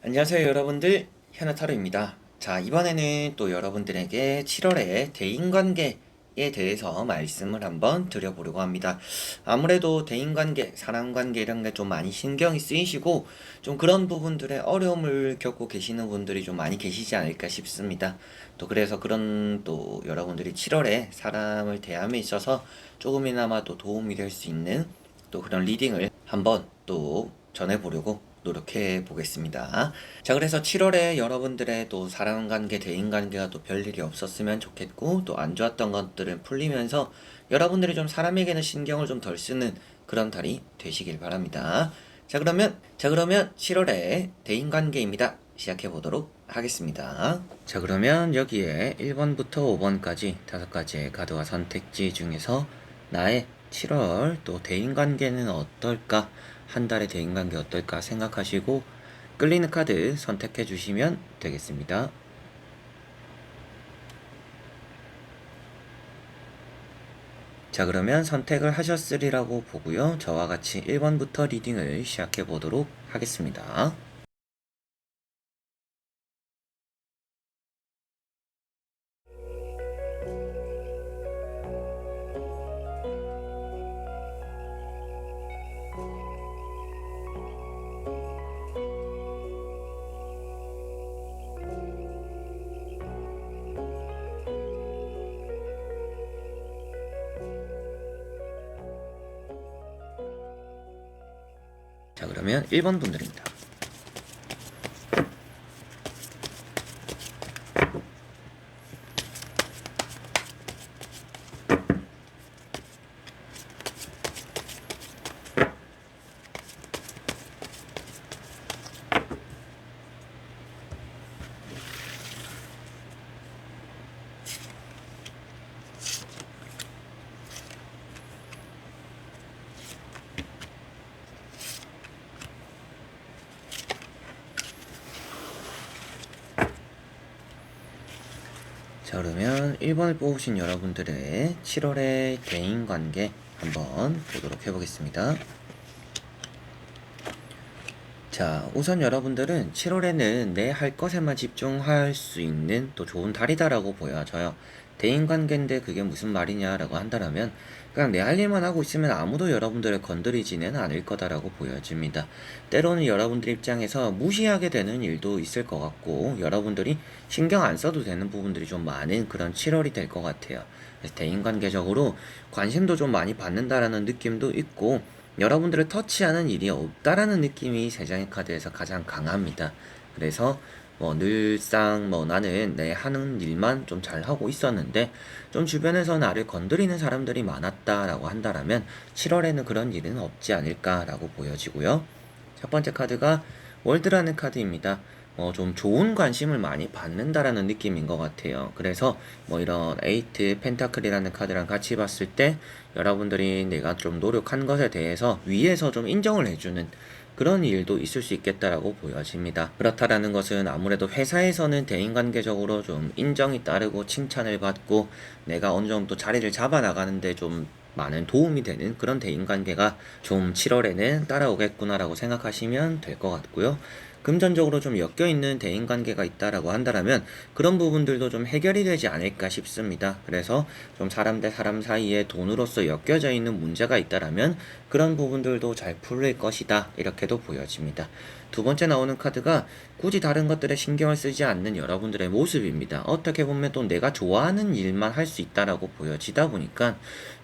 안녕하세요 여러분들, 현아타로입니다. 자, 이번에는 또 여러분들에게 7월의 대인관계에 대해서 말씀을 한번 드려보려고 합니다. 아무래도 대인관계, 사람관계 이런 게 좀 많이 신경이 쓰이시고 좀 그런 부분들에 어려움을 겪고 계시는 분들이 좀 많이 계시지 않을까 싶습니다. 또 그래서 그런 또 여러분들이 7월에 사람을 대함에 있어서 조금이나마 또 도움이 될 수 있는 또 그런 리딩을 한번 또 전해보려고 노력해 보겠습니다. 자, 그래서 7월에 여러분들의 또 사람관계, 대인관계가 또 별일이 없었으면 좋겠고, 또 안 좋았던 것들은 풀리면서 여러분들이 좀 사람에게는 신경을 좀 덜 쓰는 그런 달이 되시길 바랍니다. 자 그러면 7월의 대인관계입니다. 시작해 보도록 하겠습니다. 자, 그러면 여기에 1번부터 5번까지 5가지의 카드와 선택지 중에서 나의 7월 또 대인관계는 어떨까? 한 달의 대인관계 어떨까 생각하시고 끌리는 카드 선택해 주시면 되겠습니다. 자, 그러면 선택을 하셨으리라고 보고요. 저와 같이 1번부터 리딩을 시작해 보도록 하겠습니다. 자, 그러면 1번 분들입니다. 자, 그러면 1번을 뽑으신 여러분들의 7월의 대인관계 한번 보도록 해보겠습니다. 자, 우선 여러분들은 7월에는 내 할 것에만 집중할 수 있는 또 좋은 달이다라고 보여져요. 대인관계인데 그게 무슨 말이냐라고 한다면 그냥 내 할 일만 하고 있으면 아무도 여러분들을 건드리지는 않을 거다라고 보여집니다. 때로는 여러분들 입장에서 무시하게 되는 일도 있을 것 같고 여러분들이 신경 안 써도 되는 부분들이 좀 많은 그런 7월이 될 것 같아요. 그래서 대인관계적으로 관심도 좀 많이 받는다라는 느낌도 있고 여러분들을 터치하는 일이 없다라는 느낌이 세장의 카드에서 가장 강합니다. 그래서 늘상 나는 내 하는 일만 좀 잘하고 있었는데 좀 주변에서 나를 건드리는 사람들이 많았다라고 한다면 7월에는 그런 일은 없지 않을까라고 보여지고요. 첫 번째 카드가 월드라는 카드입니다. 좀 좋은 관심을 많이 받는다라는 느낌인 것 같아요. 그래서 이런 에이트 펜타클이라는 카드랑 같이 봤을 때 여러분들이 내가 좀 노력한 것에 대해서 위에서 좀 인정을 해주는 그런 일도 있을 수 있겠다라고 보여집니다. 그렇다라는 것은 아무래도 회사에서는 대인관계적으로 좀 인정이 따르고 칭찬을 받고 내가 어느 정도 자리를 잡아 나가는데 좀 많은 도움이 되는 그런 대인관계가 좀 7월에는 따라오겠구나라고 생각하시면 될 것 같고요. 금전적으로 좀 엮여있는 대인관계가 있다라고 한다면 그런 부분들도 좀 해결이 되지 않을까 싶습니다. 그래서 좀 사람 대 사람 사이에 돈으로서 엮여져 있는 문제가 있다라면 그런 부분들도 잘 풀릴 것이다 이렇게도 보여집니다. 두 번째 나오는 카드가 굳이 다른 것들에 신경을 쓰지 않는 여러분들의 모습입니다. 어떻게 보면 또 내가 좋아하는 일만 할 수 있다라고 보여지다 보니까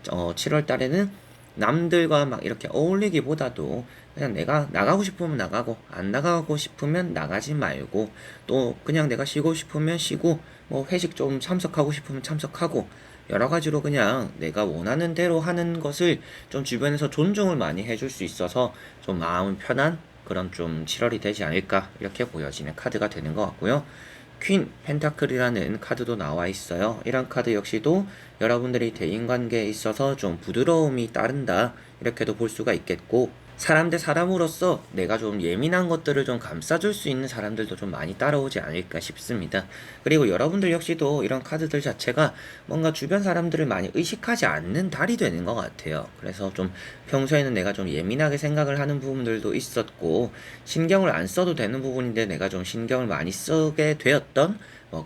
7월 달에는 남들과 막 이렇게 어울리기보다도 그냥 내가 나가고 싶으면 나가고 안 나가고 싶으면 나가지 말고 또 그냥 내가 쉬고 싶으면 쉬고 회식 좀 참석하고 싶으면 참석하고 여러 가지로 그냥 내가 원하는 대로 하는 것을 좀 주변에서 존중을 많이 해줄 수 있어서 좀 마음 편한 그런 좀 7월이 되지 않을까 이렇게 보여지는 카드가 되는 것 같고요. 퀸 펜타클이라는 카드도 나와 있어요. 이런 카드 역시도 여러분들이 대인관계에 있어서 좀 부드러움이 따른다 이렇게도 볼 수가 있겠고 사람 대 사람으로서 내가 좀 예민한 것들을 좀 감싸줄 수 있는 사람들도 좀 많이 따라오지 않을까 싶습니다. 그리고 여러분들 역시도 이런 카드들 자체가 뭔가 주변 사람들을 많이 의식하지 않는 달이 되는 것 같아요. 그래서 좀 평소에는 내가 좀 예민하게 생각을 하는 부분들도 있었고, 신경을 안 써도 되는 부분인데 내가 좀 신경을 많이 쓰게 되었던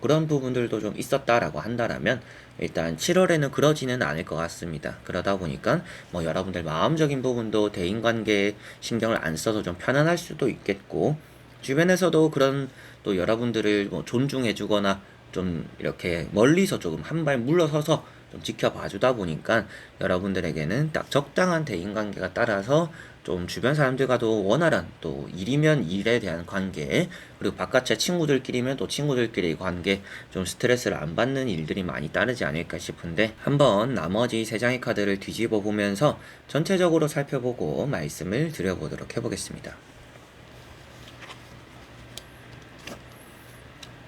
그런 부분들도 좀 있었다라고 한다라면, 일단 7월에는 그러지는 않을 것 같습니다. 그러다 보니까 여러분들 마음적인 부분도 대인관계에 신경을 안 써서 좀 편안할 수도 있겠고, 주변에서도 그런 또 여러분들을 존중해주거나 좀 이렇게 멀리서 조금 한 발 물러서서 좀 지켜봐 주다 보니까 여러분들에게는 딱 적당한 대인관계가 따라서 좀 주변 사람들과도 원활한, 또 일이면 일에 대한 관계, 그리고 바깥의 친구들끼리면 또 친구들끼리의 관계, 좀 스트레스를 안 받는 일들이 많이 따르지 않을까 싶은데, 한번 나머지 세 장의 카드를 뒤집어 보면서 전체적으로 살펴보고 말씀을 드려보도록 해보겠습니다.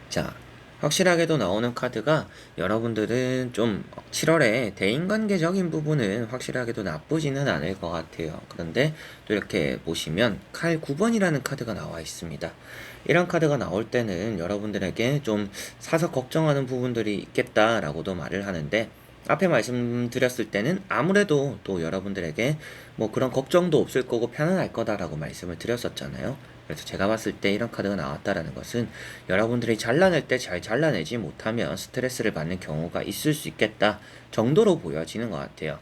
자, 확실하게도 나오는 카드가, 여러분들은 좀 7월에 대인관계적인 부분은 확실하게도 나쁘지는 않을 것 같아요. 그런데 또 이렇게 보시면 칼 9번이라는 카드가 나와 있습니다. 이런 카드가 나올 때는 여러분들에게 좀 사서 걱정하는 부분들이 있겠다라고도 말을 하는데, 앞에 말씀드렸을 때는 아무래도 또 여러분들에게 그런 걱정도 없을 거고 편안할 거다라고 말씀을 드렸었잖아요. 그래서 제가 봤을 때 이런 카드가 나왔다라는 것은, 여러분들이 잘라낼 때 잘 잘라내지 못하면 스트레스를 받는 경우가 있을 수 있겠다 정도로 보여지는 것 같아요.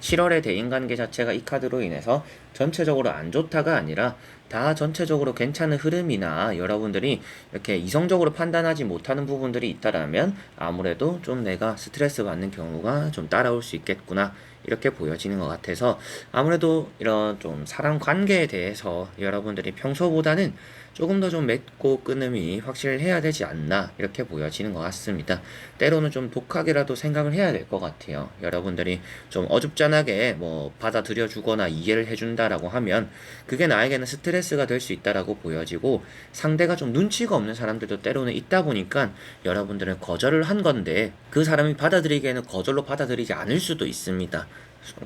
7월의 대인관계 자체가 이 카드로 인해서 전체적으로 안 좋다가 아니라 다 전체적으로 괜찮은 흐름이나, 여러분들이 이렇게 이성적으로 판단하지 못하는 부분들이 있다라면 아무래도 좀 내가 스트레스 받는 경우가 좀 따라올 수 있겠구나, 이렇게 보여지는 것 같아서, 아무래도 이런 좀 사람 관계에 대해서 여러분들이 평소보다는 조금 더 좀 맺고 끊음이 확실해야 되지 않나, 이렇게 보여지는 것 같습니다. 때로는 좀 독하게라도 생각을 해야 될 것 같아요. 여러분들이 좀 어줍잖하게 받아들여 주거나 이해를 해준다라고 하면 그게 나에게는 스트레스가 될 수 있다라고 보여지고, 상대가 좀 눈치가 없는 사람들도 때로는 있다 보니까 여러분들은 거절을 한 건데, 그 사람이 받아들이기에는 거절로 받아들이지 않을 수도 있습니다.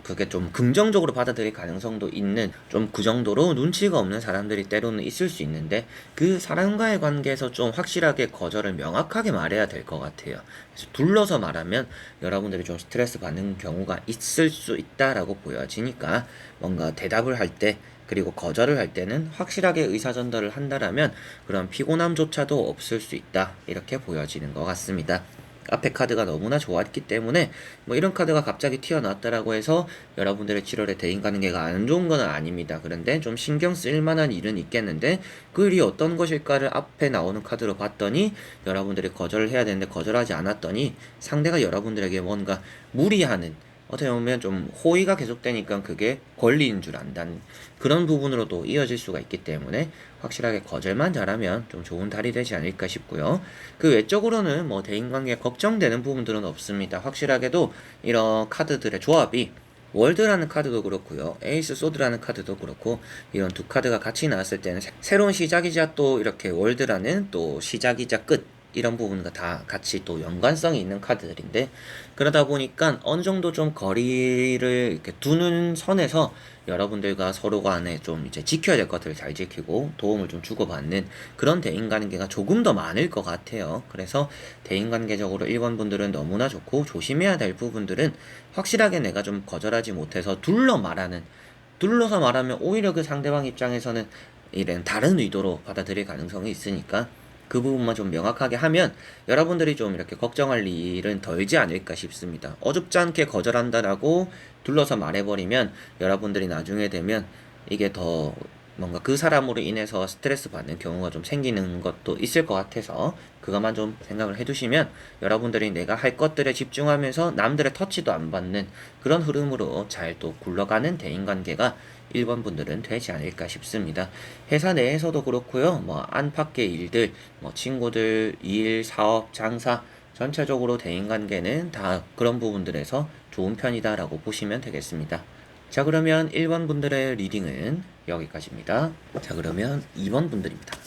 그게 좀 긍정적으로 받아들일 가능성도 있는, 좀 그 정도로 눈치가 없는 사람들이 때로는 있을 수 있는데, 그 사람과의 관계에서 좀 확실하게 거절을 명확하게 말해야 될 것 같아요. 그래서 둘러서 말하면 여러분들이 좀 스트레스 받는 경우가 있을 수 있다라고 보여지니까, 뭔가 대답을 할 때, 그리고 거절을 할 때는 확실하게 의사전달을 한다라면 그런 피곤함조차도 없을 수 있다, 이렇게 보여지는 것 같습니다. 앞에 카드가 너무나 좋았기 때문에 이런 카드가 갑자기 튀어나왔다라고 해서 여러분들의 7월에 대인관계가 안 좋은 건 아닙니다. 그런데 좀 신경 쓸 만한 일은 있겠는데, 그 일이 어떤 것일까를 앞에 나오는 카드로 봤더니, 여러분들이 거절을 해야 되는데 거절하지 않았더니 상대가 여러분들에게 뭔가 무리하는, 어떻게 보면 좀 호의가 계속되니까 그게 권리인 줄 안다는 그런 부분으로도 이어질 수가 있기 때문에, 확실하게 거절만 잘하면 좀 좋은 달이 되지 않을까 싶고요. 그 외적으로는 대인관계에 걱정되는 부분들은 없습니다. 확실하게도 이런 카드들의 조합이, 월드라는 카드도 그렇고요, 에이스 소드라는 카드도 그렇고, 이런 두 카드가 같이 나왔을 때는 새로운 시작이자 또 이렇게 월드라는 또 시작이자 끝, 이런 부분과 다 같이 또 연관성이 있는 카드들인데, 그러다 보니까 어느 정도 좀 거리를 이렇게 두는 선에서 여러분들과 서로 간에 좀 이제 지켜야 될 것들을 잘 지키고 도움을 좀 주고받는 그런 대인관계가 조금 더 많을 것 같아요. 그래서 대인관계적으로 1번 분들은 너무나 좋고, 조심해야 될 부분들은 확실하게 내가 좀 거절하지 못해서 둘러서 말하면 오히려 그 상대방 입장에서는 이런 다른 의도로 받아들일 가능성이 있으니까, 그 부분만 좀 명확하게 하면 여러분들이 좀 이렇게 걱정할 일은 덜지 않을까 싶습니다. 어줍지 않게 거절한다라고 둘러서 말해버리면 여러분들이 나중에 되면 이게 더 뭔가 그 사람으로 인해서 스트레스 받는 경우가 좀 생기는 것도 있을 것 같아서, 그것만 좀 생각을 해두시면 여러분들이 내가 할 것들에 집중하면서 남들의 터치도 안 받는 그런 흐름으로 잘 또 굴러가는 대인관계가 1번 분들은 되지 않을까 싶습니다. 회사 내에서도 그렇고요, 안팎의 일들, 친구들, 일, 사업, 장사, 전체적으로 대인관계는 다 그런 부분들에서 좋은 편이다라고 보시면 되겠습니다. 자, 그러면 1번 분들의 리딩은 여기까지입니다. 자, 그러면 2번 분들입니다.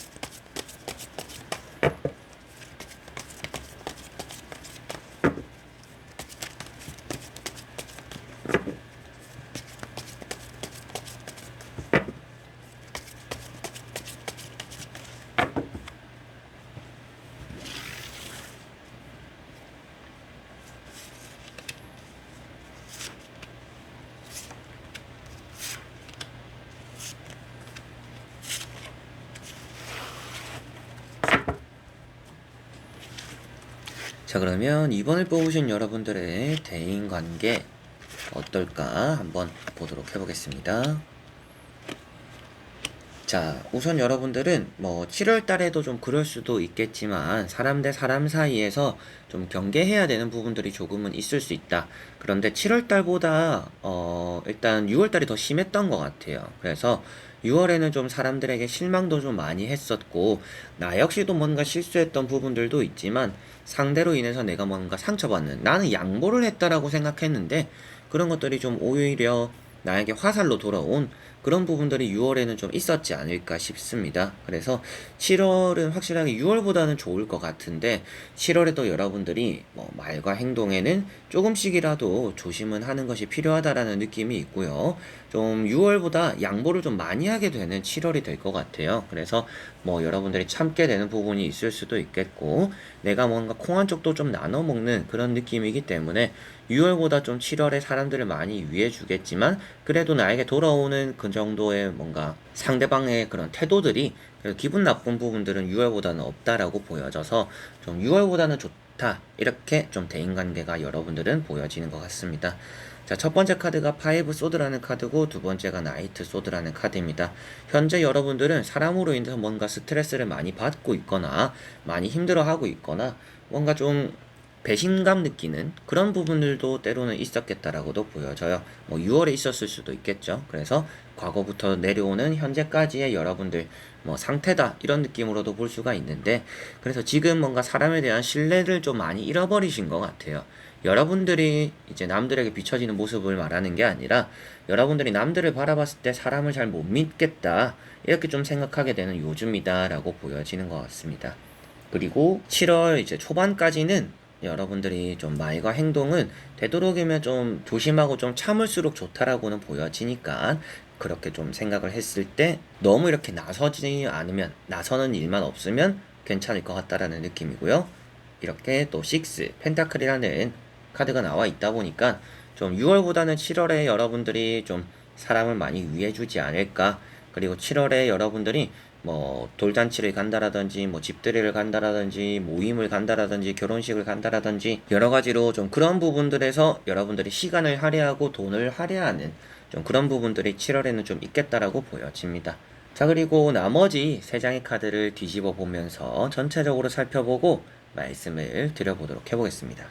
자, 그러면 이번에 뽑으신 여러분들의 대인관계 어떨까 한번 보도록 해보겠습니다. 자, 우선 여러분들은 뭐 7월 달에도 좀 그럴 수도 있겠지만 사람 대 사람 사이에서 좀 경계해야 되는 부분들이 조금은 있을 수 있다. 그런데 7월 달보다 일단 6월 달이 더 심했던 것 같아요. 그래서 6월에는 좀 사람들에게 실망도 좀 많이 했었고 나 역시도 뭔가 실수했던 부분들도 있지만 상대로 인해서 내가 뭔가 상처받는, 나는 양보를 했다라고 생각했는데 그런 것들이 좀 오히려 나에게 화살로 돌아온 그런 부분들이 6월에는 좀 있었지 않을까 싶습니다. 그래서 7월은 확실하게 6월보다는 좋을 것 같은데 7월에도 여러분들이 뭐 말과 행동에는 조금씩이라도 조심은 하는 것이 필요하다라는 느낌이 있고요. 좀 6월보다 양보를 좀 많이 하게 되는 7월이 될 것 같아요. 그래서 뭐 여러분들이 참게 되는 부분이 있을 수도 있겠고 내가 뭔가 콩 한 쪽도 좀 나눠 먹는 그런 느낌이기 때문에 6월보다 좀 7월에 사람들을 많이 위해 주겠지만 그래도 나에게 돌아오는 그 정도의 뭔가 상대방의 그런 태도들이 기분 나쁜 부분들은 6월보다는 없다라고 보여져서 좀 6월보다는 좋다 이렇게 좀 대인관계가 여러분들은 보여지는 것 같습니다. 자, 첫 번째 카드가 파이브 소드라는 카드고 두 번째가 나이트 소드라는 카드입니다. 현재 여러분들은 사람으로 인해서 뭔가 스트레스를 많이 받고 있거나 많이 힘들어하고 있거나 뭔가 좀 배신감 느끼는 그런 부분들도 때로는 있었겠다라고도 보여져요. 뭐 6월에 있었을 수도 있겠죠. 그래서 과거부터 내려오는 현재까지의 여러분들 뭐 상태다 이런 느낌으로도 볼 수가 있는데 그래서 지금 뭔가 사람에 대한 신뢰를 좀 많이 잃어버리신 것 같아요. 여러분들이 이제 남들에게 비춰지는 모습을 말하는 게 아니라 여러분들이 남들을 바라봤을 때 사람을 잘 못 믿겠다 이렇게 좀 생각하게 되는 요즘이다라고 보여지는 것 같습니다. 그리고 7월 이제 초반까지는 여러분들이 좀 말과 행동은 되도록이면 좀 조심하고 좀 참을수록 좋다라고는 보여지니까 그렇게 좀 생각을 했을 때 너무 이렇게 나서지 않으면 나서는 일만 없으면 괜찮을 것 같다라는 느낌이고요. 이렇게 또 6, 펜타클이라는 카드가 나와 있다 보니까 좀 6월보다는 7월에 여러분들이 좀 사람을 많이 위해주지 않을까. 그리고 7월에 여러분들이 뭐 돌잔치를 간다라든지 뭐 집들이를 간다라든지 모임을 간다라든지 결혼식을 간다라든지 여러 가지로 좀 그런 부분들에서 여러분들이 시간을 할애하고 돈을 할애하는 좀 그런 부분들이 7월에는 좀 있겠다라고 보여집니다. 자, 그리고 나머지 세 장의 카드를 뒤집어 보면서 전체적으로 살펴보고 말씀을 드려보도록 해보겠습니다.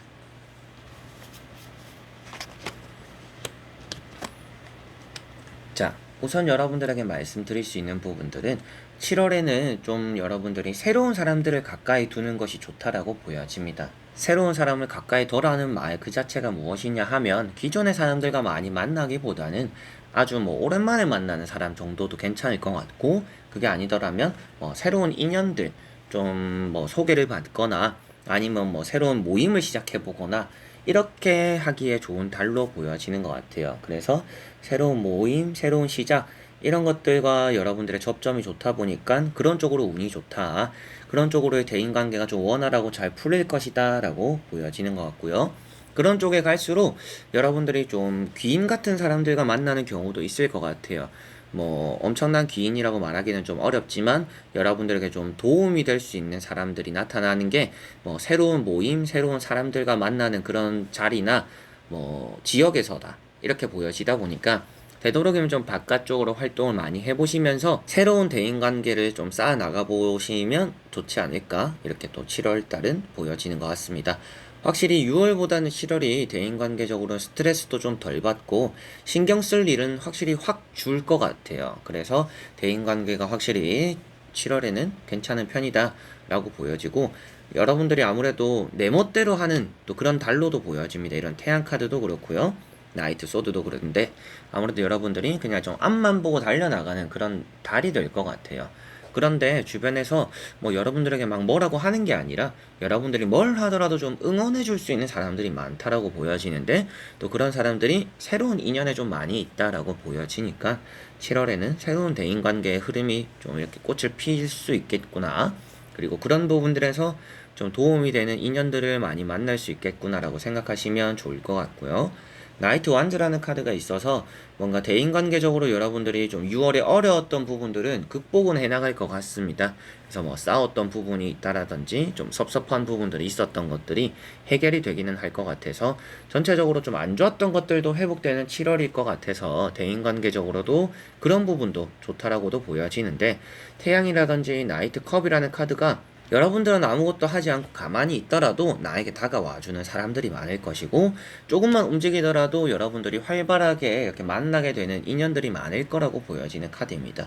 자, 우선 여러분들에게 말씀드릴 수 있는 부분들은 7월에는 좀 여러분들이 새로운 사람들을 가까이 두는 것이 좋다라고 보여집니다. 새로운 사람을 가까이 둬라는 말 그 자체가 무엇이냐 하면 기존의 사람들과 많이 만나기보다는 아주 뭐 오랜만에 만나는 사람 정도도 괜찮을 것 같고 그게 아니더라면 뭐 새로운 인연들 좀 뭐 소개를 받거나 아니면 뭐 새로운 모임을 시작해 보거나 이렇게 하기에 좋은 달로 보여지는 것 같아요. 그래서 새로운 모임, 새로운 시작 이런 것들과 여러분들의 접점이 좋다 보니까 그런 쪽으로 운이 좋다. 그런 쪽으로의 대인관계가 좀 원활하고 잘 풀릴 것이다 라고 보여지는 것 같고요. 그런 쪽에 갈수록 여러분들이 좀 귀인 같은 사람들과 만나는 경우도 있을 것 같아요. 뭐 엄청난 귀인이라고 말하기는 좀 어렵지만 여러분들에게 좀 도움이 될 수 있는 사람들이 나타나는 게 뭐 새로운 모임, 새로운 사람들과 만나는 그런 자리나 뭐 지역에서다 이렇게 보여지다 보니까 되도록이면 좀 바깥쪽으로 활동을 많이 해보시면서 새로운 대인관계를 좀 쌓아 나가 보시면 좋지 않을까 이렇게 또 7월달은 보여지는 것 같습니다. 확실히 6월보다는 7월이 대인관계적으로 스트레스도 좀 덜 받고 신경 쓸 일은 확실히 확 줄 것 같아요. 그래서 대인관계가 확실히 7월에는 괜찮은 편이다 라고 보여지고 여러분들이 아무래도 내 멋대로 하는 또 그런 달로도 보여집니다. 이런 태양카드도 그렇고요. 나이트 소드도 그런데 아무래도 여러분들이 그냥 좀 앞만 보고 달려나가는 그런 달이 될 것 같아요. 그런데 주변에서 뭐 여러분들에게 막 뭐라고 하는 게 아니라 여러분들이 뭘 하더라도 좀 응원해 줄 수 있는 사람들이 많다라고 보여지는데 또 그런 사람들이 새로운 인연에 좀 많이 있다라고 보여지니까 7월에는 새로운 대인관계의 흐름이 좀 이렇게 꽃을 필 수 있겠구나. 그리고 그런 부분들에서 좀 도움이 되는 인연들을 많이 만날 수 있겠구나라고 생각하시면 좋을 것 같고요. 나이트 완즈라는 카드가 있어서 뭔가 대인관계적으로 여러분들이 좀 6월에 어려웠던 부분들은 극복은 해나갈 것 같습니다. 그래서 뭐 싸웠던 부분이 있다라든지 좀 섭섭한 부분들이 있었던 것들이 해결이 되기는 할 것 같아서 전체적으로 좀 안 좋았던 것들도 회복되는 7월일 것 같아서 대인관계적으로도 그런 부분도 좋다라고도 보여지는데, 태양이라든지 나이트 컵이라는 카드가 여러분들은 아무것도 하지 않고 가만히 있더라도 나에게 다가와주는 사람들이 많을 것이고, 조금만 움직이더라도 여러분들이 활발하게 이렇게 만나게 되는 인연들이 많을 거라고 보여지는 카드입니다.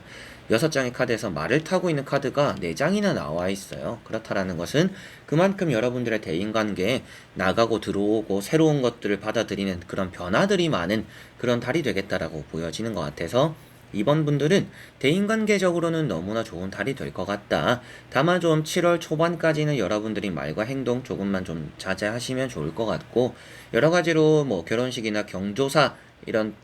6장의 카드에서 말을 타고 있는 카드가 4장이나 나와 있어요. 그렇다라는 것은 그만큼 여러분들의 대인관계에 나가고 들어오고 새로운 것들을 받아들이는 그런 변화들이 많은 그런 달이 되겠다라고 보여지는 것 같아서, 이번 분들은 대인관계적으로는 너무나 좋은 달이 될 것 같다. 다만 좀 7월 초반까지는 여러분들이 말과 행동 조금만 좀 자제하시면 좋을 것 같고, 여러 가지로 뭐 결혼식이나 경조사 이런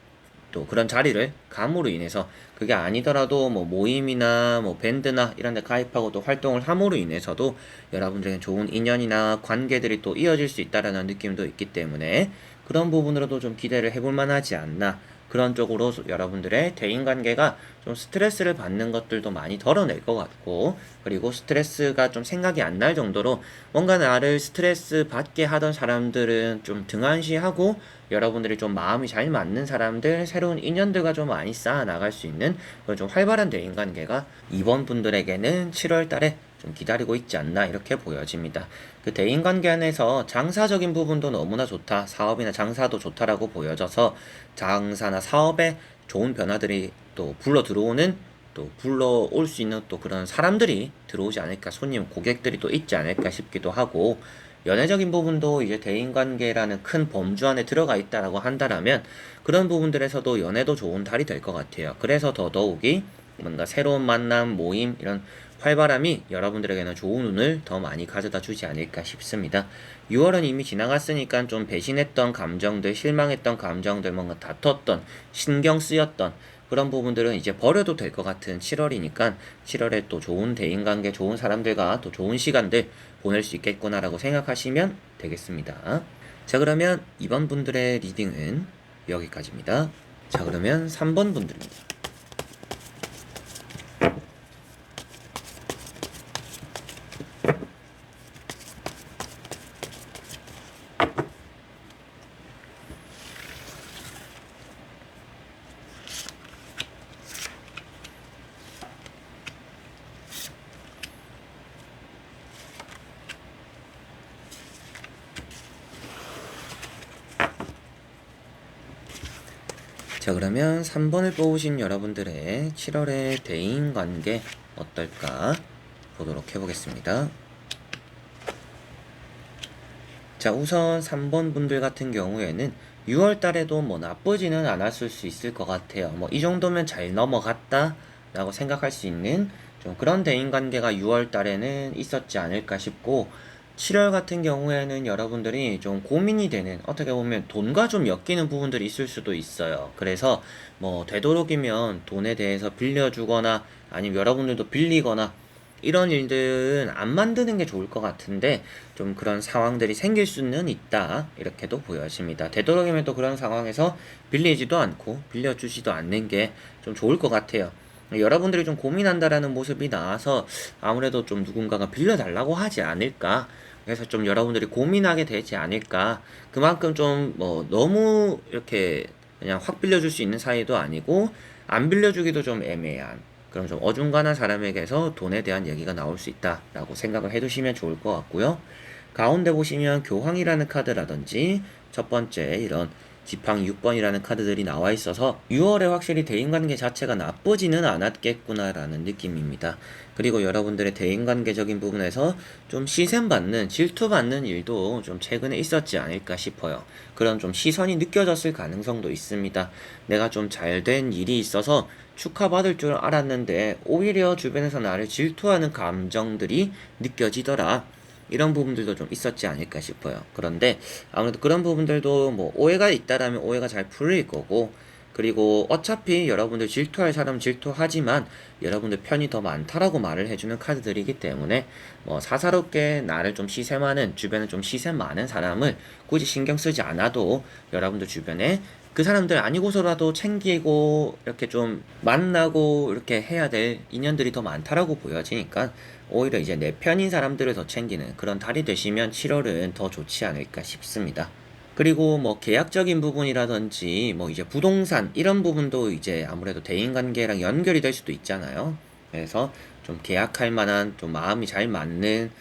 또 그런 자리를 감으로 인해서, 그게 아니더라도 뭐 모임이나 뭐 밴드나 이런 데 가입하고 또 활동을 함으로 인해서도 여러분들에게 좋은 인연이나 관계들이 또 이어질 수 있다라는 느낌도 있기 때문에 그런 부분으로도 좀 기대를 해볼 만하지 않나. 그런 쪽으로 여러분들의 대인관계가 좀 스트레스를 받는 것들도 많이 덜어낼 것 같고, 그리고 스트레스가 좀 생각이 안 날 정도로 뭔가 나를 스트레스 받게 하던 사람들은 좀 등한시하고, 여러분들이 좀 마음이 잘 맞는 사람들, 새로운 인연들과 좀 많이 쌓아 나갈 수 있는 그런 좀 활발한 대인관계가 이번 분들에게는 7월 달에 좀 기다리고 있지 않나 이렇게 보여집니다. 그 대인관계 안에서 장사적인 부분도 너무나 좋다, 사업이나 장사도 좋다라고 보여져서 장사나 사업에 좋은 변화들이 또 불러 들어오는, 또 불러올 수 있는 또 그런 사람들이 들어오지 않을까, 손님 고객들이 또 있지 않을까 싶기도 하고, 연애적인 부분도 이제 대인관계라는 큰 범주 안에 들어가 있다라고 한다라면 그런 부분들에서도 연애도 좋은 달이 될 것 같아요. 그래서 더더욱이 뭔가 새로운 만남, 모임 이런 활발함이 여러분들에게는 좋은 운을 더 많이 가져다 주지 않을까 싶습니다. 6월은 이미 지나갔으니까 좀 배신했던 감정들, 실망했던 감정들, 뭔가 다퉜던, 신경 쓰였던 그런 부분들은 이제 버려도 될 것 같은 7월이니까 7월에 또 좋은 대인관계, 좋은 사람들과 또 좋은 시간들 보낼 수 있겠구나라고 생각하시면 되겠습니다. 자, 그러면 이번 분들의 리딩은 여기까지입니다. 자, 그러면 3번 분들입니다. 자, 그러면 3번을 뽑으신 여러분들의 7월의 대인관계 어떨까 보도록 해보겠습니다. 자, 우선 3번 분들 같은 경우에는 6월 달에도 뭐 나쁘지는 않았을 수 있을 것 같아요. 뭐 이 정도면 잘 넘어갔다 라고 생각할 수 있는 좀 그런 대인관계가 6월 달에는 있었지 않을까 싶고, 7월 같은 경우에는 여러분들이 좀 고민이 되는, 어떻게 보면 돈과 좀 엮이는 부분들이 있을 수도 있어요. 그래서 뭐 되도록이면 돈에 대해서 빌려주거나 아니면 여러분들도 빌리거나 이런 일들은 안 만드는 게 좋을 것 같은데, 좀 그런 상황들이 생길 수는 있다 이렇게도 보여집니다. 되도록이면 또 그런 상황에서 빌리지도 않고 빌려주지도 않는 게 좀 좋을 것 같아요. 여러분들이 좀 고민한다라는 모습이 나와서 아무래도 좀 누군가가 빌려달라고 하지 않을까, 그래서 좀 여러분들이 고민하게 되지 않을까. 그만큼 좀 뭐 너무 이렇게 그냥 확 빌려줄 수 있는 사이도 아니고 안 빌려주기도 좀 애매한 그럼 좀 어중간한 사람에게서 돈에 대한 얘기가 나올 수 있다라고 생각을 해두시면 좋을 것 같고요. 가운데 보시면 교황이라는 카드라든지 첫 번째 이런 지팡이 6번이라는 카드들이 나와 있어서 6월에 확실히 대인관계 자체가 나쁘지는 않았겠구나라는 느낌입니다. 그리고 여러분들의 대인관계적인 부분에서 좀 시샘받는, 질투받는 일도 좀 최근에 있었지 않을까 싶어요. 그런 좀 시선이 느껴졌을 가능성도 있습니다. 내가 좀 잘된 일이 있어서 축하받을 줄 알았는데 오히려 주변에서 나를 질투하는 감정들이 느껴지더라. 이런 부분들도 좀 있었지 않을까 싶어요. 그런데 아무래도 그런 부분들도 뭐 오해가 있다라면 오해가 잘 풀릴 거고, 그리고 어차피 여러분들 질투할 사람 질투하지만 여러분들 편이 더 많다라고 말을 해주는 카드들이기 때문에 뭐 사사롭게 나를 좀 시세 많은, 주변에 좀 시세 많은 사람을 굳이 신경 쓰지 않아도 여러분들 주변에 그 사람들 아니고서라도 챙기고 이렇게 좀 만나고 이렇게 해야 될 인연들이 더 많다라고 보여지니까 오히려 이제 내 편인 사람들을 더 챙기는 그런 달이 되시면 7월은 더 좋지 않을까 싶습니다. 그리고 뭐 계약적인 부분이라든지 뭐 이제 부동산 이런 부분도 이제 아무래도 대인관계랑 연결이 될 수도 있잖아요. 그래서 좀 계약할 만한 좀 마음이 잘 맞는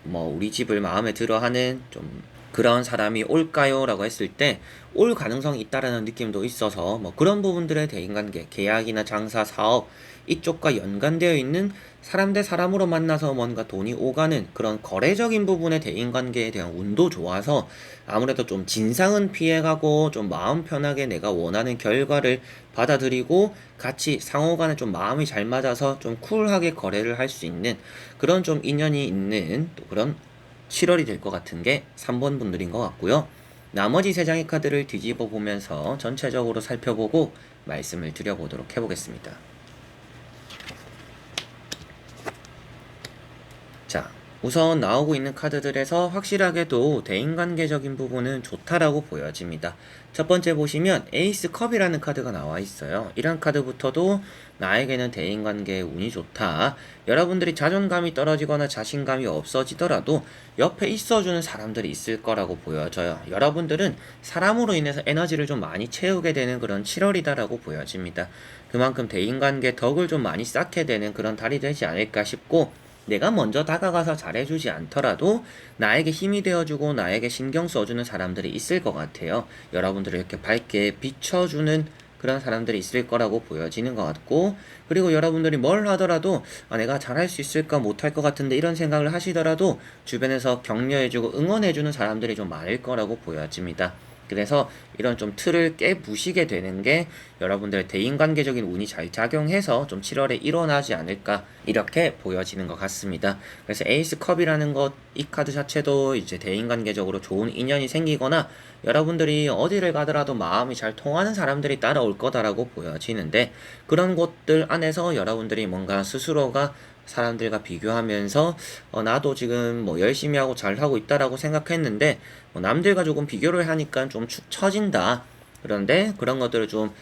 뭐 우리 집을 마음에 들어 하는 좀 그런 사람이 올까요? 라고 했을 때 올 가능성이 있다라는 느낌도 있어서 뭐 그런 부분들의 대인관계, 계약이나 장사, 사업 이쪽과 연관되어 있는 사람 대 사람으로 만나서 뭔가 돈이 오가는 그런 거래적인 부분의 대인관계에 대한 운도 좋아서 아무래도 좀 진상은 피해가고 좀 마음 편하게 내가 원하는 결과를 받아들이고 같이 상호간에 좀 마음이 잘 맞아서 좀 쿨하게 거래를 할 수 있는 그런 좀 인연이 있는 또 그런 7월이 될 것 같은 게 3번 분들인 것 같고요. 나머지 3장의 카드를 뒤집어 보면서 전체적으로 살펴보고 말씀을 드려보도록 해보겠습니다. 자, 우선 나오고 있는 카드들에서 확실하게도 대인관계적인 부분은 좋다라고 보여집니다. 첫 번째 보시면 에이스 컵이라는 카드가 나와 있어요. 이런 카드부터도 나에게는 대인관계에 운이 좋다. 여러분들이 자존감이 떨어지거나 자신감이 없어지더라도 옆에 있어주는 사람들이 있을 거라고 보여져요. 여러분들은 사람으로 인해서 에너지를 좀 많이 채우게 되는 그런 7월이다라고 보여집니다. 그만큼 대인관계 덕을 좀 많이 쌓게 되는 그런 달이 되지 않을까 싶고 내가 먼저 다가가서 잘해주지 않더라도 나에게 힘이 되어주고 나에게 신경 써주는 사람들이 있을 것 같아요. 여러분들을 이렇게 밝게 비춰주는 그런 사람들이 있을 거라고 보여지는 것 같고 그리고 여러분들이 뭘 하더라도 내가 잘할 수 있을까 못할 것 같은데 이런 생각을 하시더라도 주변에서 격려해주고 응원해주는 사람들이 좀 많을 거라고 보여집니다. 그래서 이런 좀 틀을 깨부시게 되는 게 여러분들의 대인관계적인 운이 잘 작용해서 좀 7월에 일어나지 않을까 이렇게 보여지는 것 같습니다. 그래서 에이스 컵이라는 것, 이 카드 자체도 이제 대인관계적으로 좋은 인연이 생기거나 여러분들이 어디를 가더라도 마음이 잘 통하는 사람들이 따라올 거다라고 보여지는데 그런 곳들 안에서 여러분들이 뭔가 스스로가 사람들과 비교하면서 나도 지금 뭐 열심히 하고 잘하고 있다라고 생각했는데 남들과 조금 비교를 하니까 좀 축 처진다. 그런데 그런 것들을 좀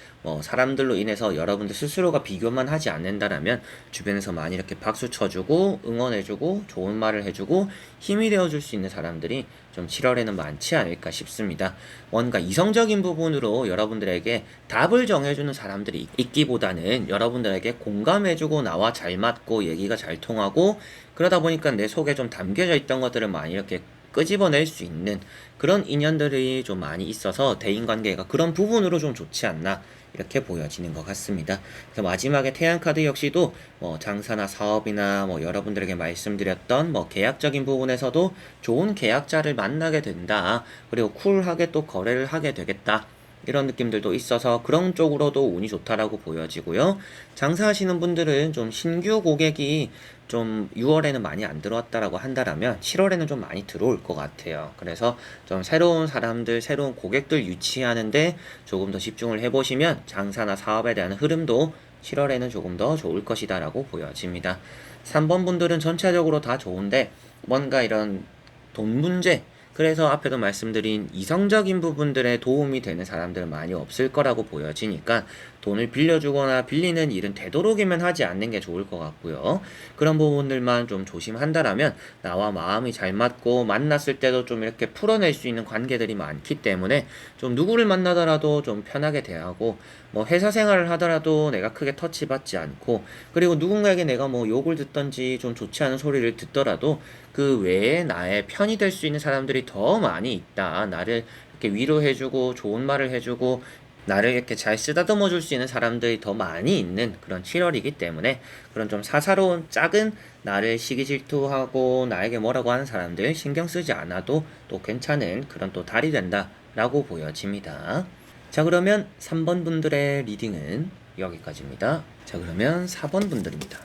사람들로 인해서 여러분들 스스로가 비교만 하지 않는다라면 주변에서 많이 이렇게 박수 쳐주고 응원해주고 좋은 말을 해주고 힘이 되어줄 수 있는 사람들이 좀 7월에는 많지 않을까 싶습니다. 뭔가 이성적인 부분으로 여러분들에게 답을 정해주는 사람들이 있기보다는 여러분들에게 공감해주고 나와 잘 맞고 얘기가 잘 통하고 그러다 보니까 내 속에 좀 담겨져 있던 것들을 많이 이렇게 끄집어낼 수 있는 그런 인연들이 좀 많이 있어서 대인관계가 그런 부분으로 좀 좋지 않나 이렇게 보여지는 것 같습니다. 그래서 마지막에 태양카드 역시도 장사나 사업이나 여러분들에게 말씀드렸던 계약적인 부분에서도 좋은 계약자를 만나게 된다. 그리고 쿨하게 또 거래를 하게 되겠다. 이런 느낌들도 있어서 그런 쪽으로도 운이 좋다라고 보여지고요. 장사하시는 분들은 좀 신규 고객이 좀 6월에는 많이 안 들어왔다라고 한다라면 7월에는 좀 많이 들어올 것 같아요. 그래서 좀 새로운 사람들, 새로운 고객들 유치하는데 조금 더 집중을 해보시면 장사나 사업에 대한 흐름도 7월에는 조금 더 좋을 것이다라고 보여집니다. 3번 분들은 전체적으로 다 좋은데 뭔가 이런 돈 문제, 그래서 앞에도 말씀드린 이성적인 부분들에 도움이 되는 사람들은 많이 없을 거라고 보여지니까 돈을 빌려주거나 빌리는 일은 되도록이면 하지 않는 게 좋을 것 같고요. 그런 부분들만 좀 조심한다라면 나와 마음이 잘 맞고 만났을 때도 좀 이렇게 풀어낼 수 있는 관계들이 많기 때문에 좀 누구를 만나더라도 좀 편하게 대하고 회사 생활을 하더라도 내가 크게 터치받지 않고 그리고 누군가에게 내가 욕을 듣던지 좀 좋지 않은 소리를 듣더라도 그 외에 나의 편이 될 수 있는 사람들이 더 많이 있다. 나를 이렇게 위로해주고 좋은 말을 해주고 나를 이렇게 잘 쓰다듬어 줄 수 있는 사람들이 더 많이 있는 그런 7월이기 때문에 그런 좀 사사로운 작은 나를 시기 질투하고 나에게 뭐라고 하는 사람들 신경 쓰지 않아도 또 괜찮은 그런 또 달이 된다라고 보여집니다. 자, 그러면 3번 분들의 리딩은 여기까지입니다. 자, 그러면 4번 분들입니다.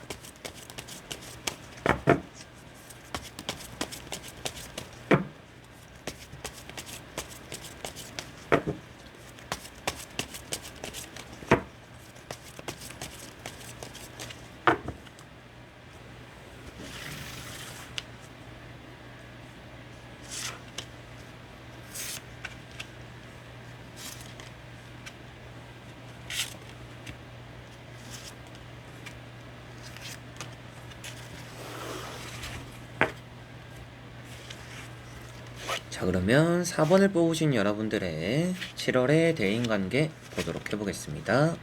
자, 그러면 4번을 뽑으신 여러분들의 7월의 대인관계 보도록 해보겠습니다.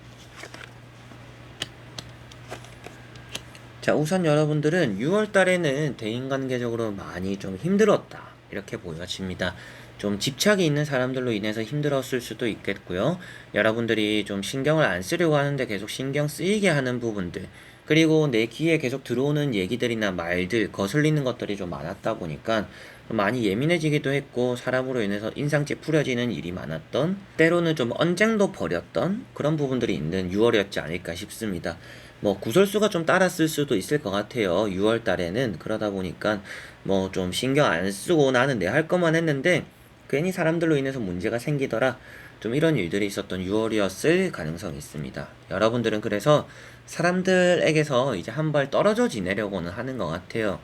자, 우선 여러분들은 6월 달에는 대인관계적으로 많이 좀 힘들었다, 이렇게 보여집니다. 좀 집착이 있는 사람들로 인해서 힘들었을 수도 있겠고요. 여러분들이 좀 신경을 안 쓰려고 하는데 계속 신경 쓰이게 하는 부분들, 그리고 내 귀에 계속 들어오는 얘기들이나 말들, 거슬리는 것들이 좀 많았다 보니까 많이 예민해지기도 했고, 사람으로 인해서 인상 찌푸려지는 일이 많았던, 때로는 좀 언쟁도 벌였던 그런 부분들이 있는 6월이었지 않을까 싶습니다. 뭐 구설수가 좀 따랐을 수도 있을 것 같아요. 6월 달에는. 그러다 보니까 뭐 좀 신경 안 쓰고 나는 내 할 것만 했는데 괜히 사람들로 인해서 문제가 생기더라, 좀 이런 일들이 있었던 6월이었을 가능성이 있습니다. 여러분들은 그래서 사람들에게서 이제 한 발 떨어져 지내려고는 하는 것 같아요.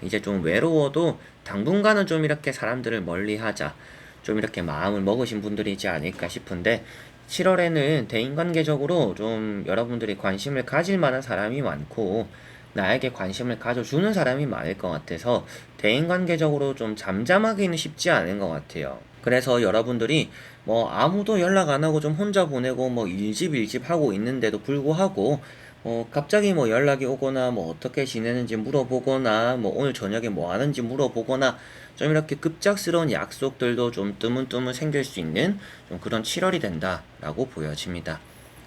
이제 좀 외로워도 당분간은 좀 이렇게 사람들을 멀리 하자, 좀 이렇게 마음을 먹으신 분들이지 않을까 싶은데, 7월에는 대인관계적으로 좀 여러분들이 관심을 가질 만한 사람이 많고 나에게 관심을 가져주는 사람이 많을 것 같아서 대인관계적으로 좀 잠잠하기는 쉽지 않은 것 같아요. 그래서 여러분들이 뭐 아무도 연락 안 하고 좀 혼자 보내고 뭐 일집 하고 있는데도 불구하고 갑자기 뭐 연락이 오거나 뭐 어떻게 지내는지 물어보거나 뭐 오늘 저녁에 뭐 하는지 물어보거나 좀 이렇게 급작스러운 약속들도 좀 뜨문뜨문 생길 수 있는 좀 그런 7월이 된다라고 보여집니다.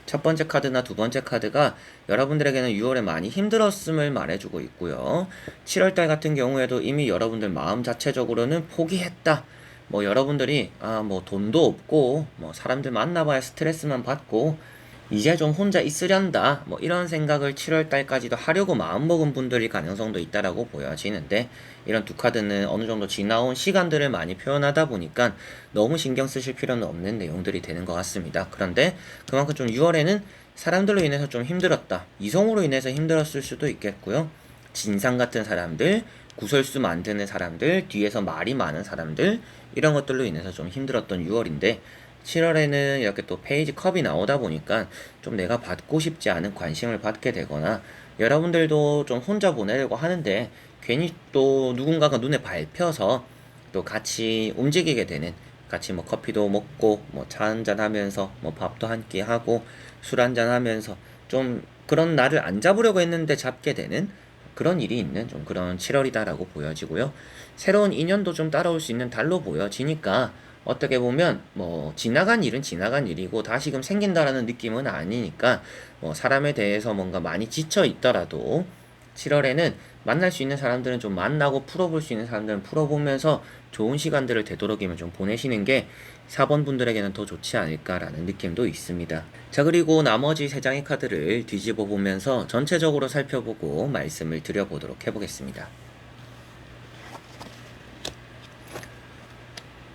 첫 번째 카드나 두 번째 카드가 여러분들에게는 6월에 많이 힘들었음을 말해주고 있고요. 7월달 같은 경우에도 이미 여러분들 마음 자체적으로는 포기했다, 뭐 여러분들이 뭐 돈도 없고 뭐 사람들 만나봐야 스트레스만 받고 이제 좀 혼자 있으련다, 뭐 이런 생각을 7월 달까지도 하려고 마음먹은 분들이 가능성도 있다라고 보여지는데, 이런 두 카드는 어느 정도 지나온 시간들을 많이 표현하다 보니까 너무 신경 쓰실 필요는 없는 내용들이 되는 것 같습니다. 그런데 그만큼 좀 6월에는 사람들로 인해서 좀 힘들었다, 이성으로 인해서 힘들었을 수도 있겠고요. 진상 같은 사람들, 구설수 만드는 사람들, 뒤에서 말이 많은 사람들, 이런 것들로 인해서 좀 힘들었던 6월인데, 7월에는 이렇게 또 페이지 컵이 나오다 보니까 좀 내가 받고 싶지 않은 관심을 받게 되거나, 여러분들도 좀 혼자 보내려고 하는데 괜히 또 누군가가 눈에 밟혀서 또 같이 움직이게 되는, 같이 뭐 커피도 먹고 뭐 차 한잔 하면서 뭐 밥도 한 끼 하고 술 한잔 하면서 좀 그런 날을 안 잡으려고 했는데 잡게 되는 그런 일이 있는 좀 그런 7월이다라고 보여지고요. 새로운 인연도 좀 따라올 수 있는 달로 보여지니까, 어떻게 보면 뭐 지나간 일은 지나간 일이고 다시금 생긴다라는 느낌은 아니니까, 뭐 사람에 대해서 뭔가 많이 지쳐 있더라도 7월에는 만날 수 있는 사람들은 좀 만나고 풀어볼 수 있는 사람들은 풀어보면서 좋은 시간들을 되도록이면 좀 보내시는 게 4번 분들에게는 더 좋지 않을까라는 느낌도 있습니다. 자, 그리고 나머지 3장의 카드를 뒤집어 보면서 전체적으로 살펴보고 말씀을 드려보도록 해보겠습니다.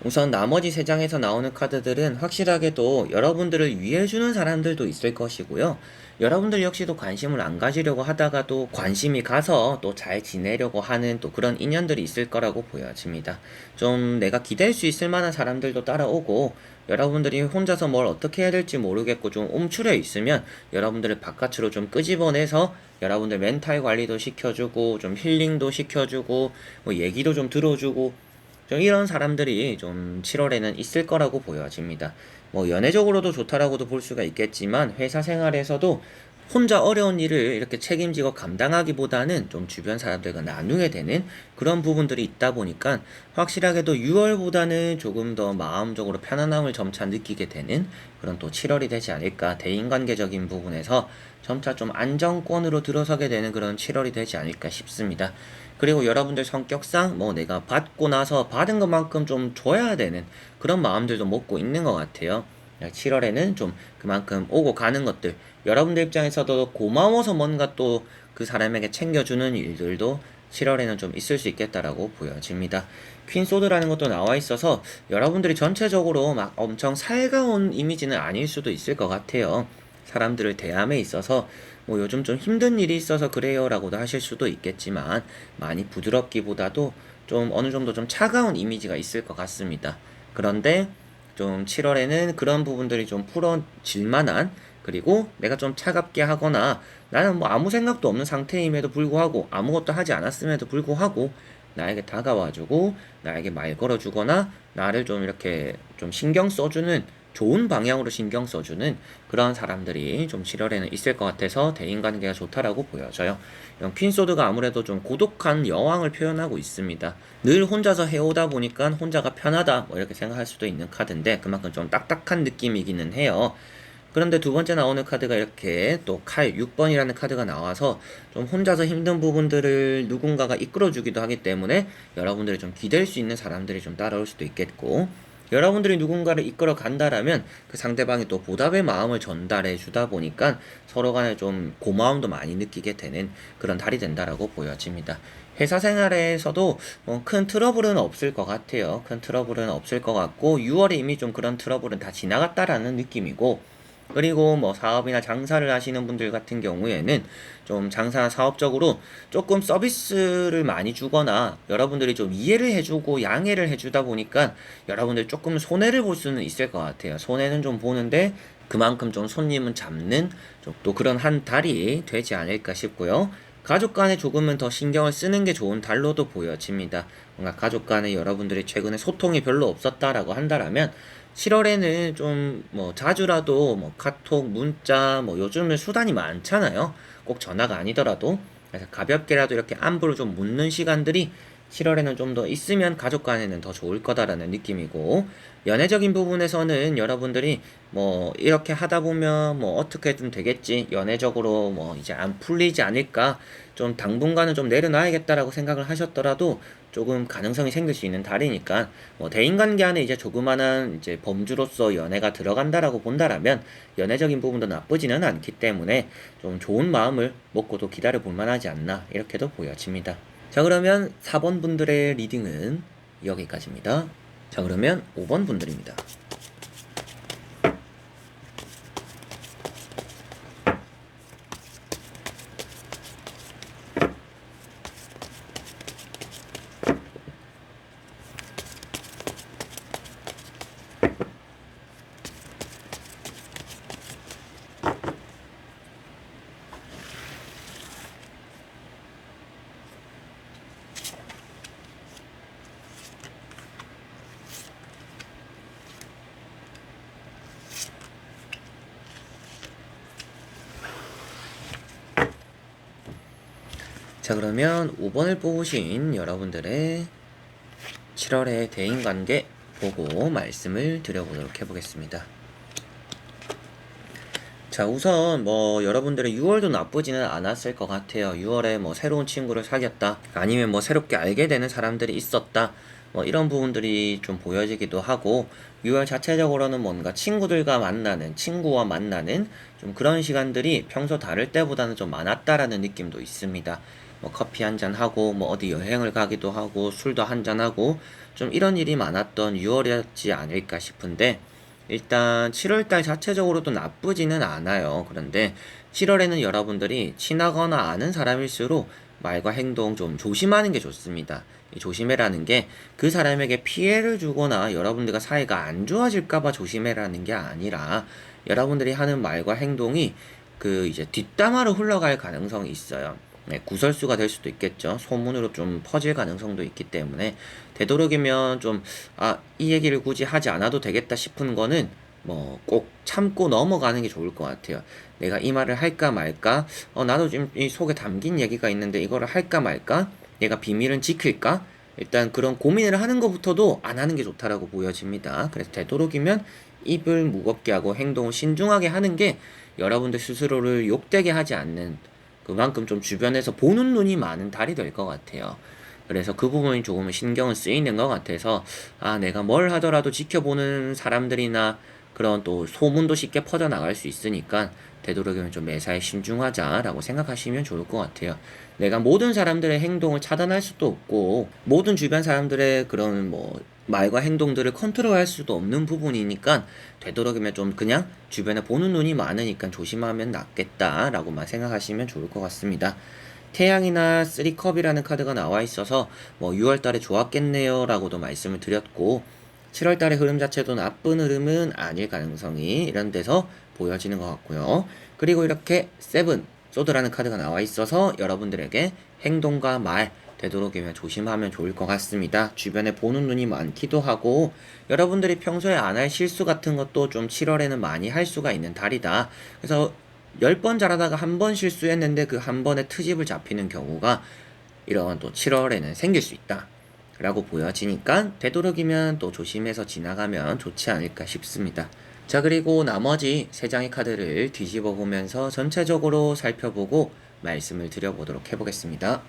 우선 나머지 3장에서 나오는 카드들은 확실하게도 여러분들을 위해주는 사람들도 있을 것이고요. 여러분들 역시도 관심을 안 가지려고 하다가도 관심이 가서 또 잘 지내려고 하는 또 그런 인연들이 있을 거라고 보여집니다. 좀 내가 기댈 수 있을 만한 사람들도 따라오고, 여러분들이 혼자서 뭘 어떻게 해야 될지 모르겠고 좀 움츠려 있으면 여러분들을 바깥으로 좀 끄집어내서 여러분들 멘탈 관리도 시켜주고 좀 힐링도 시켜주고 뭐 얘기도 좀 들어주고, 좀 이런 사람들이 좀 7월에는 있을 거라고 보여집니다. 뭐 연애적으로도 좋다라고도 볼 수가 있겠지만, 회사 생활에서도 혼자 어려운 일을 이렇게 책임지고 감당하기보다는 좀 주변 사람들과 나누게 되는 그런 부분들이 있다 보니까, 확실하게도 6월보다는 조금 더 마음적으로 편안함을 점차 느끼게 되는 그런 또 7월이 되지 않을까, 대인관계적인 부분에서 점차 좀 안정권으로 들어서게 되는 그런 7월이 되지 않을까 싶습니다. 그리고 여러분들 성격상 뭐 내가 받고 나서 받은 것만큼 좀 줘야 되는 그런 마음들도 먹고 있는 것 같아요. 7월에는 좀 그만큼 오고 가는 것들, 여러분들 입장에서도 고마워서 뭔가 또 그 사람에게 챙겨주는 일들도 7월에는 좀 있을 수 있겠다라고 보여집니다. 퀸소드라는 것도 나와 있어서 여러분들이 전체적으로 막 엄청 살가운 이미지는 아닐 수도 있을 것 같아요. 사람들을 대함에 있어서 뭐 요즘 좀 힘든 일이 있어서 그래요 라고도 하실 수도 있겠지만, 많이 부드럽기보다도 좀 어느 정도 좀 차가운 이미지가 있을 것 같습니다. 그런데 좀 7월에는 그런 부분들이 좀 풀어질 만한, 그리고 내가 좀 차갑게 하거나 나는 뭐 아무 생각도 없는 상태임에도 불구하고, 아무것도 하지 않았음에도 불구하고 나에게 다가와주고 나에게 말 걸어주거나 나를 좀 이렇게 좀 신경 써주는, 좋은 방향으로 신경 써주는 그런 사람들이 좀 7월에는 있을 것 같아서 대인관계가 좋다라고 보여져요. 이런 퀸소드가 아무래도 좀 고독한 여왕을 표현하고 있습니다. 늘 혼자서 해오다 보니까 혼자가 편하다 뭐 이렇게 생각할 수도 있는 카드인데, 그만큼 좀 딱딱한 느낌이기는 해요. 그런데 두 번째 나오는 카드가 이렇게 또 칼 6번이라는 카드가 나와서 좀 혼자서 힘든 부분들을 누군가가 이끌어주기도 하기 때문에 여러분들이 좀 기댈 수 있는 사람들이 좀 따라올 수도 있겠고, 여러분들이 누군가를 이끌어 간다라면 그 상대방이 또 보답의 마음을 전달해 주다 보니까 서로 간에 좀 고마움도 많이 느끼게 되는 그런 달이 된다라고 보여집니다. 회사 생활에서도 큰 트러블은 없을 것 같아요. 큰 트러블은 없을 것 같고 6월에 이미 좀 그런 트러블은 다 지나갔다라는 느낌이고, 그리고 뭐 사업이나 장사를 하시는 분들 같은 경우에는 좀 장사 사업적으로 조금 서비스를 많이 주거나 여러분들이 좀 이해를 해주고 양해를 해주다 보니까 여러분들 조금 손해를 볼 수는 있을 것 같아요. 손해는 좀 보는데 그만큼 좀 손님은 잡는 또 그런 한 달이 되지 않을까 싶고요. 가족 간에 조금은 더 신경을 쓰는 게 좋은 달로도 보여집니다. 뭔가 가족 간에 여러분들이 최근에 소통이 별로 없었다라고 한다라면 7월에는 좀 뭐 자주라도 뭐 카톡, 문자, 뭐 요즘은 수단이 많잖아요. 꼭 전화가 아니더라도. 그래서 가볍게라도 이렇게 안부를 좀 묻는 시간들이 7월에는 좀 더 있으면 가족 간에는 더 좋을 거다라는 느낌이고, 연애적인 부분에서는 여러분들이 뭐 이렇게 하다 보면 뭐 어떻게 좀 되겠지, 연애적으로 뭐 이제 안 풀리지 않을까, 좀 당분간은 좀 내려놔야겠다라고 생각을 하셨더라도 조금 가능성이 생길 수 있는 달이니까, 뭐 대인관계 안에 이제 조그마한 이제 범주로서 연애가 들어간다라고 본다라면 연애적인 부분도 나쁘지는 않기 때문에 좀 좋은 마음을 먹고도 기다려 볼 만하지 않나 이렇게도 보여집니다. 자, 그러면 4번 분들의 리딩은 여기까지입니다. 자, 그러면 5번 분들입니다. 자, 그러면 5번을 뽑으신 여러분들의 7월의 대인관계 보고 말씀을 드려보도록 해보겠습니다. 자, 우선 뭐 여러분들의 6월도 나쁘지는 않았을 것 같아요. 6월에 뭐 새로운 친구를 사귀었다, 아니면 뭐 새롭게 알게 되는 사람들이 있었다, 뭐 이런 부분들이 좀 보여지기도 하고, 6월 자체적으로는 뭔가 친구와 만나는 좀 그런 시간들이 평소 다를 때보다는 좀 많았다라는 느낌도 있습니다. 뭐 커피 한잔 하고 뭐 어디 여행을 가기도 하고 술도 한잔 하고 좀 이런 일이 많았던 6월이었지 않을까 싶은데, 일단 7월달 자체적으로도 나쁘지는 않아요. 그런데 7월에는 여러분들이 친하거나 아는 사람일수록 말과 행동 좀 조심하는 게 좋습니다. 이 조심해라는 게 그 사람에게 피해를 주거나 여러분들과 사이가 안 좋아질까봐 조심해라는 게 아니라, 여러분들이 하는 말과 행동이 그 이제 뒷담화로 흘러갈 가능성이 있어요. 네, 구설수가 될 수도 있겠죠. 소문으로 좀 퍼질 가능성도 있기 때문에 되도록이면 좀, 이 얘기를 굳이 하지 않아도 되겠다 싶은 거는 뭐 꼭 참고 넘어가는 게 좋을 것 같아요. 내가 이 말을 할까 말까? 나도 지금 이 속에 담긴 얘기가 있는데 이거를 할까 말까? 내가 비밀은 지킬까? 일단 그런 고민을 하는 것부터도 안 하는 게 좋다라고 보여집니다. 그래서 되도록이면 입을 무겁게 하고 행동을 신중하게 하는 게 여러분들 스스로를 욕되게 하지 않는, 그만큼 좀 주변에서 보는 눈이 많은 달이 될 것 같아요. 그래서 그 부분이 조금 신경을 쓰이는 것 같아서, 내가 뭘 하더라도 지켜보는 사람들이나 그런 또 소문도 쉽게 퍼져나갈 수 있으니까 되도록이면 좀 매사에 신중하자라고 생각하시면 좋을 것 같아요. 내가 모든 사람들의 행동을 차단할 수도 없고 모든 주변 사람들의 그런 뭐 말과 행동들을 컨트롤할 수도 없는 부분이니까 되도록이면 좀 그냥 주변에 보는 눈이 많으니까 조심하면 낫겠다라고만 생각하시면 좋을 것 같습니다. 태양이나 3컵이라는 카드가 나와 있어서 뭐 6월달에 좋았겠네요 라고도 말씀을 드렸고, 7월달의 흐름 자체도 나쁜 흐름은 아닐 가능성이 이런 데서 보여지는 것 같고요. 그리고 이렇게 세븐 소드라는 카드가 나와 있어서 여러분들에게 행동과 말, 되도록이면 조심하면 좋을 것 같습니다. 주변에 보는 눈이 많기도 하고 여러분들이 평소에 안 할 실수 같은 것도 좀 7월에는 많이 할 수가 있는 달이다. 그래서 10번 잘하다가 한 번 실수했는데 그 한 번에 트집을 잡히는 경우가 이런 또 7월에는 생길 수 있다 라고 보여지니까 되도록이면 또 조심해서 지나가면 좋지 않을까 싶습니다. 자, 그리고 나머지 3장의 카드를 뒤집어 보면서 전체적으로 살펴보고 말씀을 드려보도록 해보겠습니다.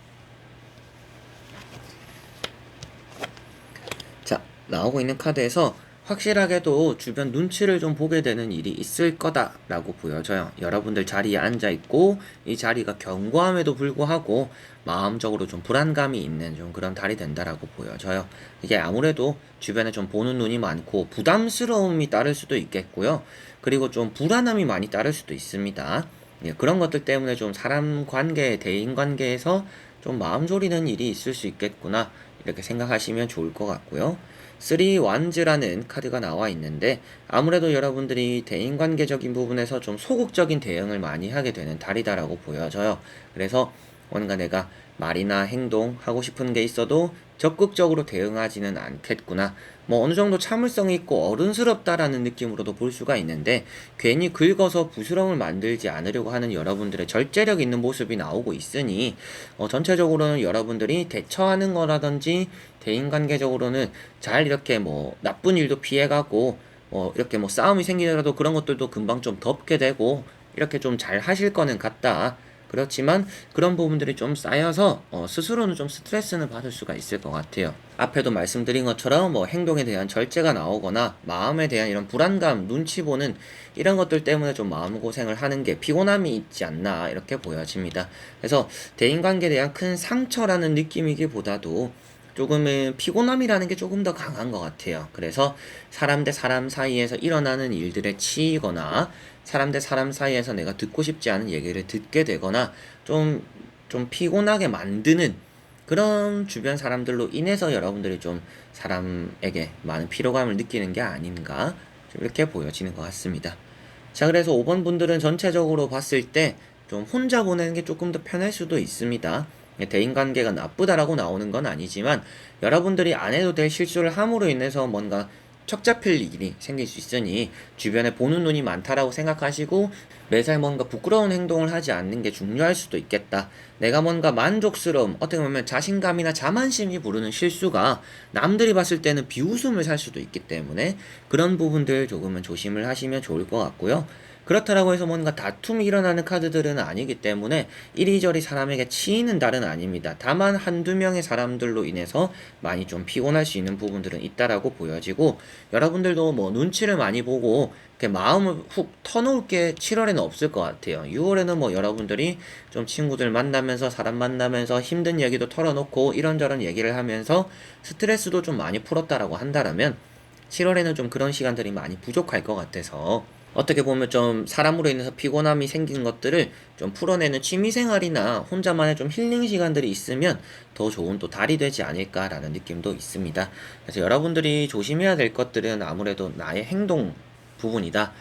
자, 나오고 있는 카드에서 확실하게도 주변 눈치를 좀 보게 되는 일이 있을 거다라고 보여져요. 여러분들 자리에 앉아있고 이 자리가 견고함에도 불구하고 마음적으로 좀 불안감이 있는 좀 그런 달이 된다라고 보여져요. 이게 아무래도 주변에 좀 보는 눈이 많고 부담스러움이 따를 수도 있겠고요. 그리고 좀 불안함이 많이 따를 수도 있습니다. 예, 그런 것들 때문에 좀 사람 관계, 대인 관계에서 좀 마음 졸이는 일이 있을 수 있겠구나 이렇게 생각하시면 좋을 것 같고요. 3 완즈라는 카드가 나와 있는데 아무래도 여러분들이 대인관계적인 부분에서 좀 소극적인 대응을 많이 하게 되는 달이다라고 보여져요. 그래서 뭔가 내가 말이나 행동 하고 싶은 게 있어도 적극적으로 대응하지는 않겠구나. 뭐 어느 정도 참을성이 있고 어른스럽다라는 느낌으로도 볼 수가 있는데 괜히 긁어서 부스럼을 만들지 않으려고 하는 여러분들의 절제력 있는 모습이 나오고 있으니 전체적으로는 여러분들이 대처하는 거라든지 대인관계적으로는 잘 이렇게 뭐 나쁜 일도 피해가고 이렇게 뭐 싸움이 생기더라도 그런 것들도 금방 좀 덮게 되고 이렇게 좀 잘 하실 거는 같다. 그렇지만 그런 부분들이 좀 쌓여서 스스로는 좀 스트레스는 받을 수가 있을 것 같아요. 앞에도 말씀드린 것처럼 뭐 행동에 대한 절제가 나오거나 마음에 대한 이런 불안감, 눈치 보는 이런 것들 때문에 좀 마음고생을 하는 게 피곤함이 있지 않나 이렇게 보여집니다. 그래서 대인관계에 대한 큰 상처라는 느낌이기보다도 조금은 피곤함이라는 게 조금 더 강한 것 같아요. 그래서 사람 대 사람 사이에서 일어나는 일들에 치이거나 사람 대 사람 사이에서 내가 듣고 싶지 않은 얘기를 듣게 되거나 좀 피곤하게 만드는 그런 주변 사람들로 인해서 여러분들이 좀 사람에게 많은 피로감을 느끼는 게 아닌가 좀 이렇게 보여지는 것 같습니다. 자, 그래서 5번 분들은 전체적으로 봤을 때 좀 혼자 보내는 게 조금 더 편할 수도 있습니다. 대인관계가 나쁘다라고 나오는 건 아니지만 여러분들이 안 해도 될 실수를 함으로 인해서 뭔가 척 잡힐 일이 생길 수 있으니 주변에 보는 눈이 많다라고 생각하시고 매사에 뭔가 부끄러운 행동을 하지 않는 게 중요할 수도 있겠다. 내가 뭔가 만족스러움, 어떻게 보면 자신감이나 자만심이 부르는 실수가 남들이 봤을 때는 비웃음을 살 수도 있기 때문에 그런 부분들 조금은 조심을 하시면 좋을 것 같고요. 그렇다라고 해서 뭔가 다툼이 일어나는 카드들은 아니기 때문에 이리저리 사람에게 치이는 달은 아닙니다. 다만 한두 명의 사람들로 인해서 많이 좀 피곤할 수 있는 부분들은 있다라고 보여지고 여러분들도 뭐 눈치를 많이 보고 이렇게 마음을 훅 터놓을 게 7월에는 없을 것 같아요. 6월에는 뭐 여러분들이 좀 친구들 만나면서 사람 만나면서 힘든 얘기도 털어놓고 이런저런 얘기를 하면서 스트레스도 좀 많이 풀었다라고 한다라면 7월에는 좀 그런 시간들이 많이 부족할 것 같아서 어떻게 보면 좀 사람으로 인해서 피곤함이 생기는 것들을 좀 풀어내는 취미생활이나 혼자만의 좀 힐링 시간들이 있으면 더 좋은 또 달이 되지 않을까라는 느낌도 있습니다. 그래서 여러분들이 조심해야 될 것들은 아무래도 나의 행동 부분이다.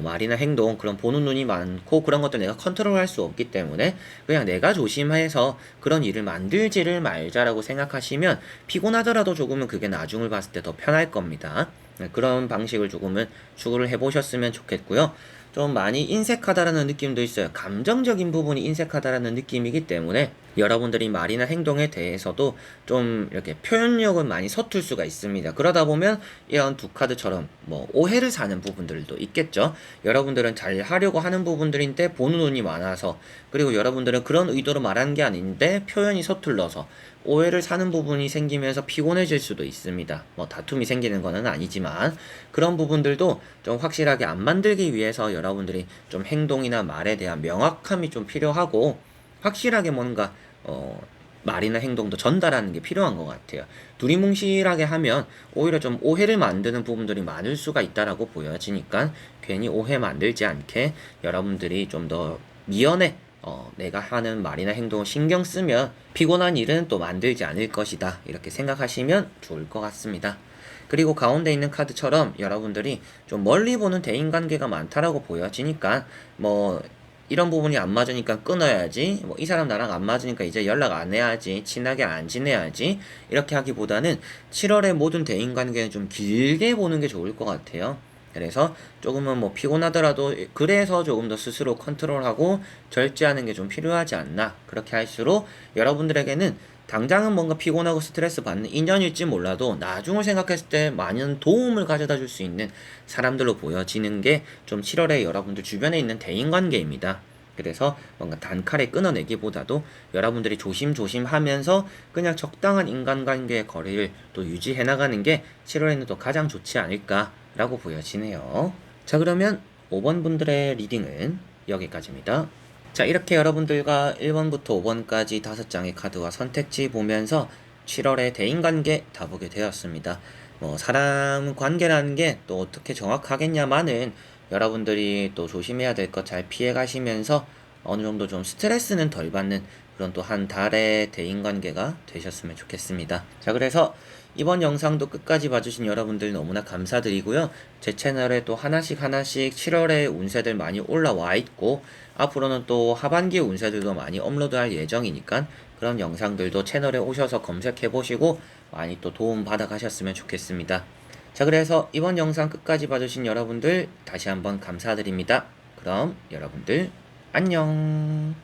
말이나 행동, 그런 보는 눈이 많고 그런 것들 내가 컨트롤할 수 없기 때문에 그냥 내가 조심해서 그런 일을 만들지를 말자라고 생각하시면 피곤하더라도 조금은 그게 나중을 봤을 때 더 편할 겁니다. 네, 그런 방식을 조금은 추구를 해보셨으면 좋겠고요. 좀 많이 인색하다라는 느낌도 있어요. 감정적인 부분이 인색하다라는 느낌이기 때문에 여러분들이 말이나 행동에 대해서도 좀 이렇게 표현력은 많이 서툴 수가 있습니다. 그러다 보면 이런 두 카드처럼 뭐 오해를 사는 부분들도 있겠죠. 여러분들은 잘 하려고 하는 부분들인데 보는 눈이 많아서 그리고 여러분들은 그런 의도로 말한 게 아닌데 표현이 서툴러서 오해를 사는 부분이 생기면서 피곤해질 수도 있습니다. 뭐 다툼이 생기는 거는 아니지만 그런 부분들도 좀 확실하게 안 만들기 위해서 여러분들이 좀 행동이나 말에 대한 명확함이 좀 필요하고 확실하게 뭔가 말이나 행동도 전달하는 게 필요한 것 같아요. 두리뭉실하게 하면 오히려 좀 오해를 만드는 부분들이 많을 수가 있다라고 보여지니까 괜히 오해 만들지 않게 여러분들이 좀 더 미연에 내가 하는 말이나 행동을 신경 쓰면 피곤한 일은 또 만들지 않을 것이다. 이렇게 생각하시면 좋을 것 같습니다. 그리고 가운데 있는 카드처럼 여러분들이 좀 멀리 보는 대인관계가 많다라고 보여지니까 뭐 이런 부분이 안 맞으니까 끊어야지, 뭐 이 사람 나랑 안 맞으니까 이제 연락 안 해야지, 친하게 안 지내야지, 이렇게 하기보다는 7월의 모든 대인관계는 좀 길게 보는 게 좋을 것 같아요. 그래서 조금은 뭐 피곤하더라도 그래서 조금 더 스스로 컨트롤하고 절제하는 게 좀 필요하지 않나. 그렇게 할수록 여러분들에게는 당장은 뭔가 피곤하고 스트레스 받는 인연일지 몰라도 나중을 생각했을 때 많은 도움을 가져다 줄 수 있는 사람들로 보여지는 게 좀 7월에 여러분들 주변에 있는 대인관계입니다. 그래서 뭔가 단칼에 끊어내기보다도 여러분들이 조심조심 하면서 그냥 적당한 인간관계의 거리를 또 유지해 나가는 게 7월에는 또 가장 좋지 않을까라고 보여지네요. 자, 그러면 5번 분들의 리딩은 여기까지입니다. 자, 이렇게 여러분들과 1번부터 5번까지 5장의 카드와 선택지 보면서 7월의 대인관계 다 보게 되었습니다. 뭐 사람 관계라는 게 또 어떻게 정확하겠냐마는 여러분들이 또 조심해야 될 것 잘 피해 가시면서 어느 정도 좀 스트레스는 덜 받는 그런 또 한 달의 대인관계가 되셨으면 좋겠습니다. 자, 그래서 이번 영상도 끝까지 봐주신 여러분들 너무나 감사드리고요. 제 채널에 또 하나씩 7월의 운세들 많이 올라와 있고, 앞으로는 또 하반기 운세들도 많이 업로드할 예정이니까 그런 영상들도 채널에 오셔서 검색해보시고 많이 또 도움 받아 가셨으면 좋겠습니다. 자, 그래서 이번 영상 끝까지 봐주신 여러분들 다시 한번 감사드립니다. 그럼 여러분들 안녕.